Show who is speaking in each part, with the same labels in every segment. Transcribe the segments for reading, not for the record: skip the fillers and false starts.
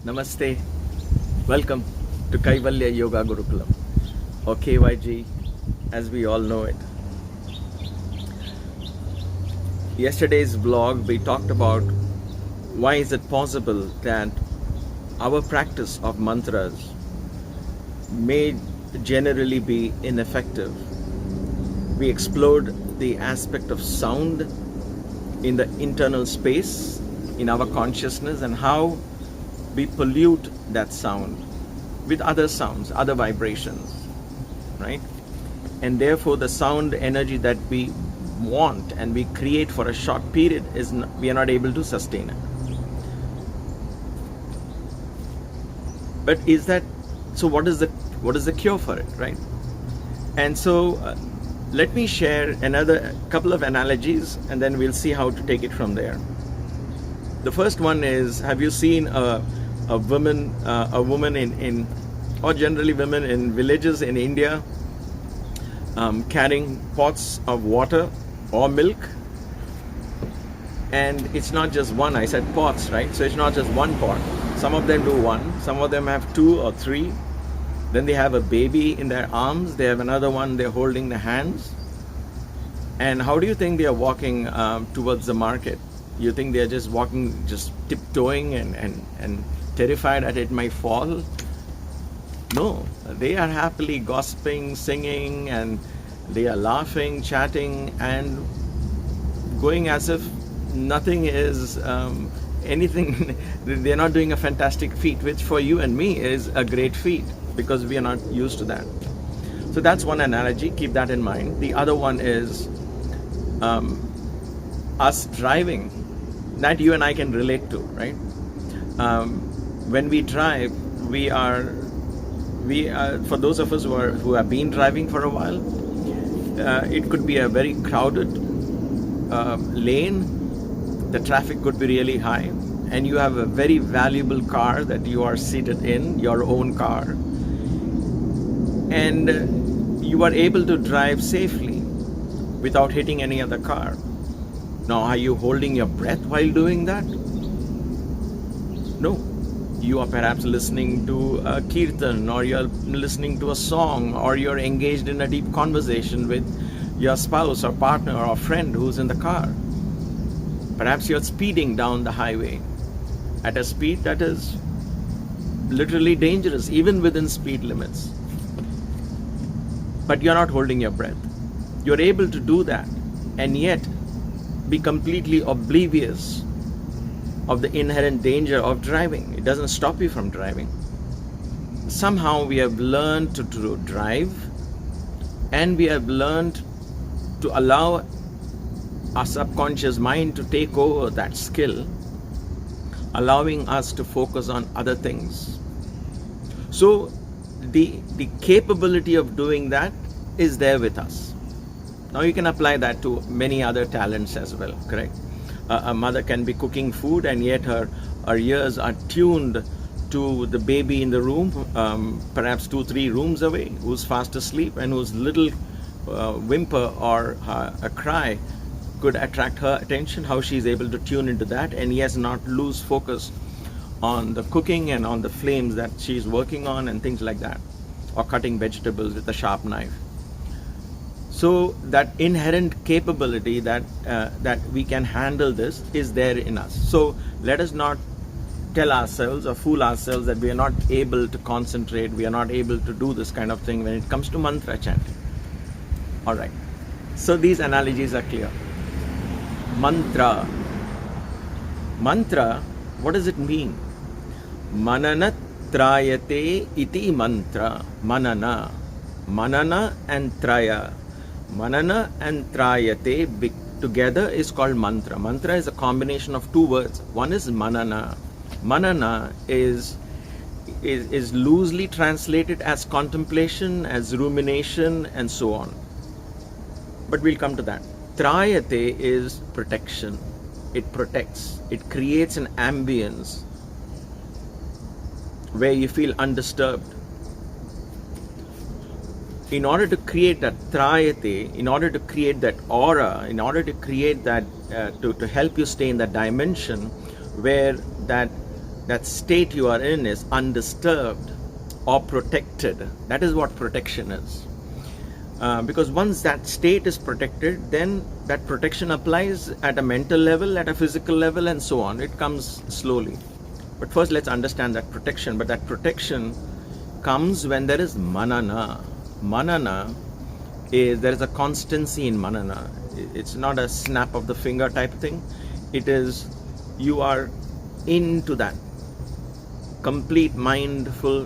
Speaker 1: Namaste. Welcome to Kaivalya Yoga Gurukulam, or KYG as we all know it. Yesterday's vlog we talked about why is it possible that our practice of mantras may generally be ineffective. We explored the aspect of sound in the internal space in our consciousness and how we pollute that sound with other sounds, other vibrations, right? And therefore the sound energy that we want and we create for a short period we are not able to sustain it. But is that so? What is the cure for it, right? And so let me share another couple of analogies, and then we'll see how to take it from there. The first one is: have you seen a woman in or generally women in villages in India carrying pots of water or milk? And it's not just one. I said pots, right? So it's not just one pot. Some of them do one, some of them have two or three. Then they have a baby in their arms, they have another one they're holding the hands. And how do you think they are walking towards the market? You think they're just walking, just tiptoeing and terrified that it might fall? No, they are happily gossiping, singing, and they are laughing, chatting, and going as if nothing is anything. They're not doing a fantastic feat, which for you and me is a great feat because we are not used to that. So that's one analogy, keep that in mind. The other one is us driving, that you and I can relate to, right? When we drive, we are for those of us who have been driving for a while, it could be a very crowded lane. The traffic could be really high, and you have a very valuable car that you are seated in, your own car, and you are able to drive safely without hitting any other car. Now, are you holding your breath while doing that? No. You are perhaps listening to a kirtan, or you're listening to a song, or you're engaged in a deep conversation with your spouse or partner or friend who's in the car. Perhaps you're speeding down the highway at a speed that is literally dangerous, even within speed limits. But you're not holding your breath. You're able to do that and yet be completely oblivious of the inherent danger of driving. It doesn't stop you from driving. Somehow we have learned to drive, and we have learned to allow our subconscious mind to take over that skill, allowing us to focus on other things. So the capability of doing that is there with us. Now you can apply that to many other talents as well, correct? A mother can be cooking food, and yet her ears are tuned to the baby in the room, perhaps 2-3 rooms away, who's fast asleep and whose little whimper or a cry could attract her attention, how she's able to tune into that and yes, not lose focus on the cooking and on the flames that she's working on and things like that, or cutting vegetables with a sharp knife. So that inherent capability that we can handle this is there in us. So let us not tell ourselves or fool ourselves that we are not able to concentrate, we are not able to do this kind of thing when it comes to mantra chanting. All right, so these analogies are clear. Mantra, what does it mean? Manana trayate iti mantra. Manana and traya. Manana and trayate together is called mantra. Mantra is a combination of two words. One is manana. Manana is loosely translated as contemplation, as rumination, and so on. But we'll come to that. Trayate is protection. It protects. It creates an ambience where you feel undisturbed. In order to create that trayate, in order to create that aura, in order to create that, to help you stay in that dimension where that that state you are in is undisturbed or protected. That is what protection is. Because once that state is protected, then that protection applies at a mental level, at a physical level, and so on. It comes slowly. But first let's understand that protection. But that protection comes when there is manana. Manana is, there is a constancy in manana. It's not a snap of the finger type thing. It is, you are into that complete mindful,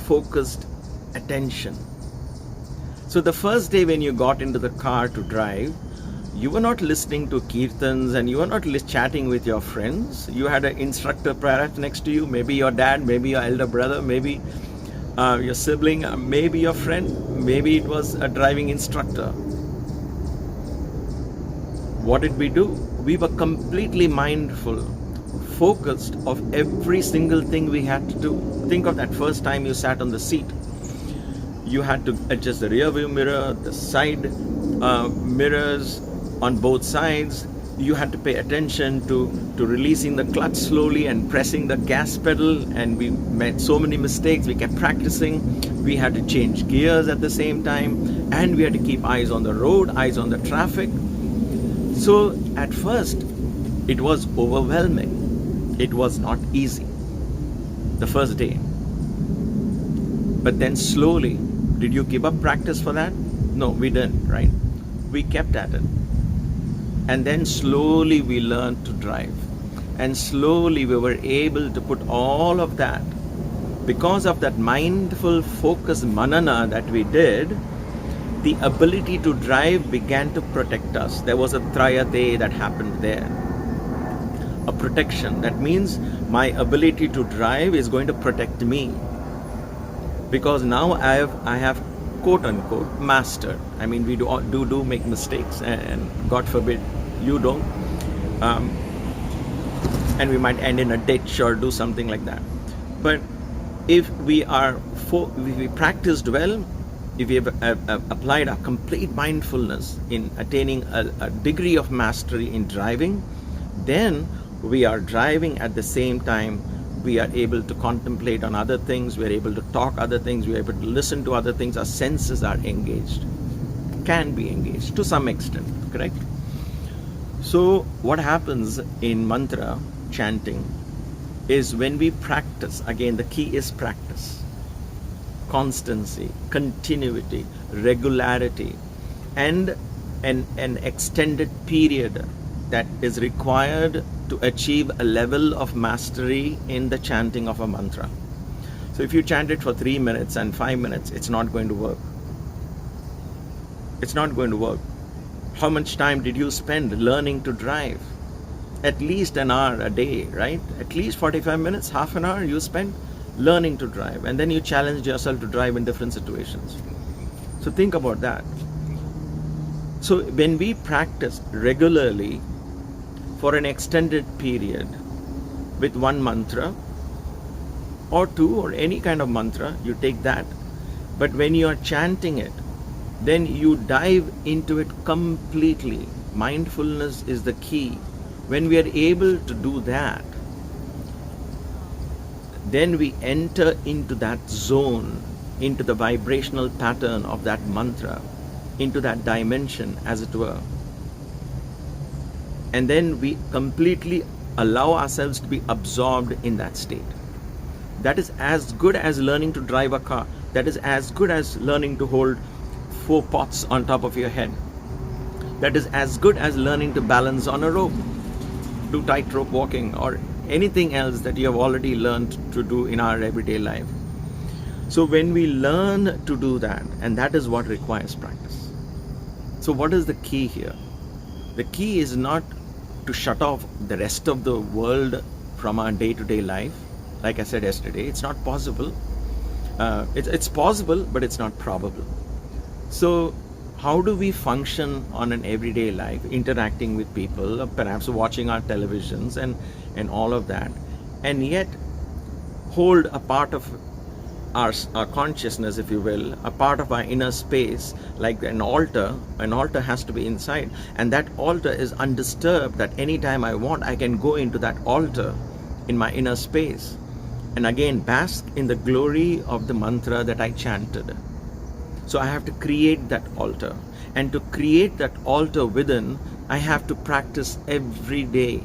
Speaker 1: focused attention. So the first day when you got into the car to drive, you were not listening to kirtans and you were not chatting with your friends. You had an instructor perhaps next to you, maybe your dad, maybe your elder brother, maybe your sibling, maybe your friend, maybe it was a driving instructor. What did we do? We were completely mindful, focused of every single thing we had to do. Think of that first time you sat on the seat. You had to adjust the rear view mirror, the side mirrors on both sides. You had to pay attention to releasing the clutch slowly and pressing the gas pedal, and we made so many mistakes. We kept practicing. We had to change gears at the same time, and we had to keep eyes on the road, eyes on the traffic. So at first it was overwhelming. It was not easy the first day. But then slowly, did you give up practice for that? No, we didn't, right? We kept at it. And then slowly we learned to drive. And slowly we were able to put all of that. Because of that mindful focus manana that we did, the ability to drive began to protect us. There was a trayate that happened there. A protection. That means my ability to drive is going to protect me. Because now I have quote unquote mastered. I mean, we do make mistakes, and God forbid you don't, and we might end in a ditch or do something like that. But if we practiced well, if we have applied a complete mindfulness in attaining a degree of mastery in driving, then we are driving at the same time. We are able to contemplate on other things, we are able to talk other things, we are able to listen to other things. Our senses are engaged, can be engaged to some extent, correct? So what happens in mantra chanting is when we practice, again the key is practice, constancy, continuity, regularity, and an extended period that is required to achieve a level of mastery in the chanting of a mantra. So if you chant it for 3 minutes and 5 minutes, it's not going to work. It's not going to work. How much time did you spend learning to drive? At least an hour a day, right? At least 45 minutes, half an hour you spent learning to drive, and then you challenged yourself to drive in different situations. So think about that. So when we practice regularly for an extended period with one mantra or two or any kind of mantra, you take that. But when you are chanting it, then you dive into it completely. Mindfulness is the key. When we are able to do that, then we enter into that zone, into the vibrational pattern of that mantra, into that dimension, as it were. And then we completely allow ourselves to be absorbed in that state. That is as good as learning to drive a car. That is as good as learning to hold 4 pots on top of your head. That is as good as learning to balance on a rope, do tightrope walking, or anything else that you have already learned to do in our everyday life. So when we learn to do that, and that is what requires practice. So what is the key here? The key is not to shut off the rest of the world from our day-to-day life. Like I said yesterday, it's not possible. It's possible, but it's not probable. So how do we function on an everyday life, interacting with people, perhaps watching our televisions and all of that, and yet hold a part of our consciousness, if you will, a part of our inner space, like an altar. An altar has to be inside, and that altar is undisturbed, that anytime I want, I can go into that altar in my inner space, and again bask in the glory of the mantra that I chanted. So I have to create that altar. And to create that altar within, I have to practice every day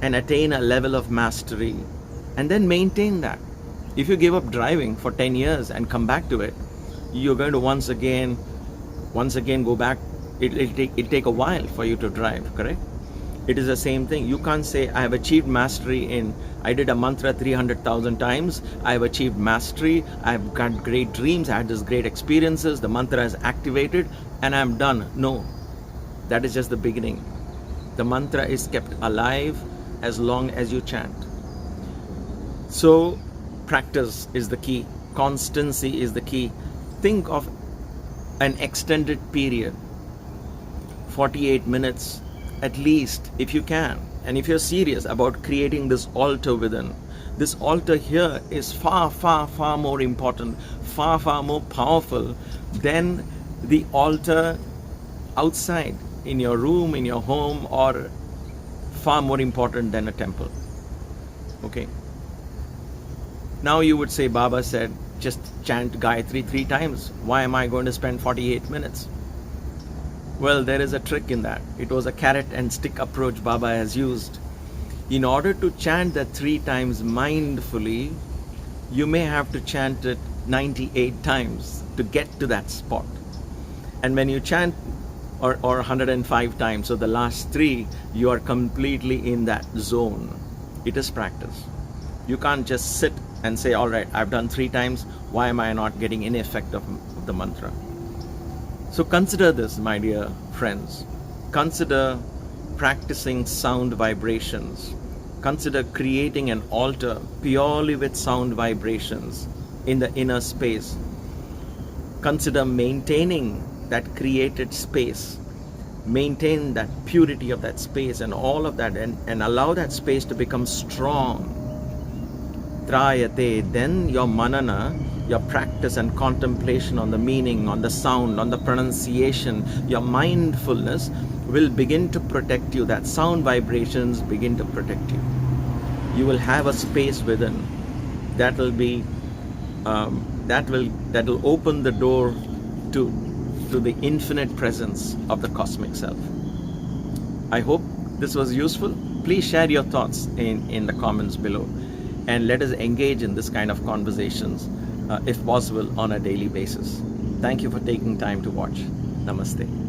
Speaker 1: and attain a level of mastery and then maintain that. If you give up driving for 10 years and come back to it, you're going to once again go back. It'll take a while for you to drive, correct? It is the same thing. You can't say, I have achieved mastery in, I did a mantra 300,000 times, I have achieved mastery, I've got great dreams, I had this great experiences, the mantra is activated, and I'm done. No, that is just the beginning. The mantra is kept alive as long as you chant. So, practice is the key. Constancy is the key. Think of an extended period, 48 minutes, at least, if you can, and if you're serious about creating this altar within. This altar here is far, far, far more important, far, far more powerful than the altar outside, in your room, in your home, or far more important than a temple. Okay. Now you would say, Baba said, just chant Gayatri 3 times. Why am I going to spend 48 minutes? Well, there is a trick in that. It was a carrot and stick approach Baba has used. In order to chant that 3 times mindfully, you may have to chant it 98 times to get to that spot. And when you chant or 105 times, so the last 3, you are completely in that zone. It is practice. You can't just sit and say, all right, I've done 3 times. Why am I not getting any effect of the mantra? So consider this, my dear friends. Consider practicing sound vibrations. Consider creating an altar purely with sound vibrations in the inner space. Consider maintaining that created space. Maintain that purity of that space and all of that, and allow that space to become strong. Trayate, then your manana, your practice and contemplation on the meaning, on the sound, on the pronunciation, your mindfulness will begin to protect you. That sound vibrations begin to protect you. You will have a space within that will be that will open the door to the infinite presence of the cosmic self. I hope this was useful. Please share your thoughts in the comments below, and let us engage in this kind of conversations, if possible, on a daily basis. Thank you for taking time to watch. Namaste.